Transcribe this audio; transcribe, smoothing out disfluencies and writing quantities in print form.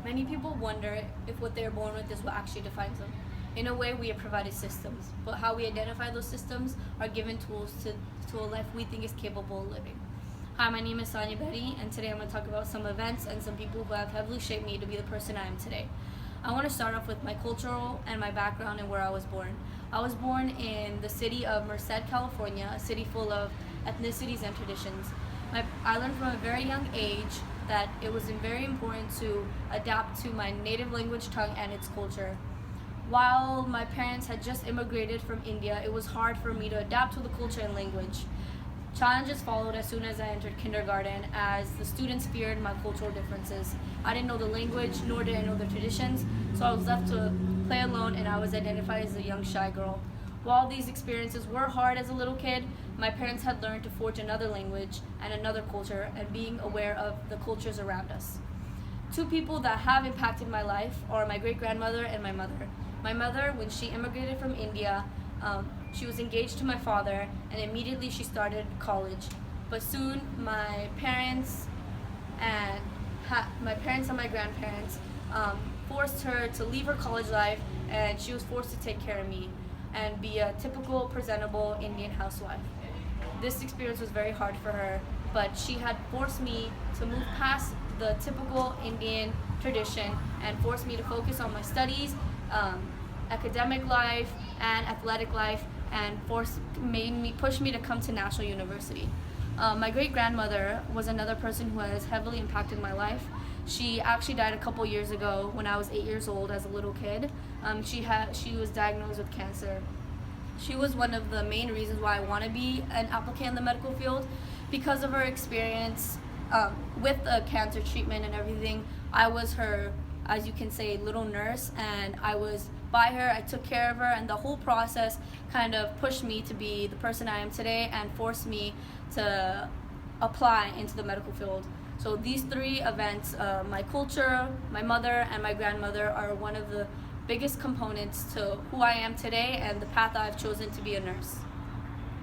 Many people wonder if what they're born with is what actually defines them. In a way, we are provided systems, but how we identify those systems are given tools to a life we think is capable of living. Hi, my name is Sonia Betty, and today I'm going to talk about some events and some people who have heavily shaped me to be the person I am today. I want to start off with my cultural and my background and where I was born. I was born in the city of Merced, California, a city full of ethnicities and traditions. I learned from a very young age that it was very important to adapt to my native language, tongue, and its culture. While my parents had just immigrated from India, it was hard for me to adapt to the culture and language. Challenges followed as soon as I entered kindergarten, as the students feared my cultural differences. I didn't know the language, nor did I know the traditions, so I was left to play alone, and I was identified as a young shy girl. While these experiences were hard as a little kid, my parents had learned to forge another language and another culture, and being aware of the cultures around us. Two people that have impacted my life are my great-grandmother and my mother. My mother, when she immigrated from India, she was engaged to my father, and immediately she started college. But soon, my parents and my grandparents forced her to leave her college life, and she was forced to take care of me and be a typical, presentable Indian housewife. This experience was very hard for her, but she had forced me to move past the typical Indian tradition and forced me to focus on my studies, academic life, and athletic life, and pushed me to come to National University. My great-grandmother was another person who has heavily impacted my life. She actually died a couple years ago when I was 8 years old as a little kid. She was diagnosed with cancer. She was one of the main reasons why I want to be an applicant in the medical field. Because of her experience with the cancer treatment and everything, I was her, as you can say, little nurse, and I was by her, I took care of her, and the whole process kind of pushed me to be the person I am today and forced me to apply into the medical field. So these three events, my culture, my mother, and my grandmother, are one of the biggest components to who I am today and the path I've chosen to be a nurse.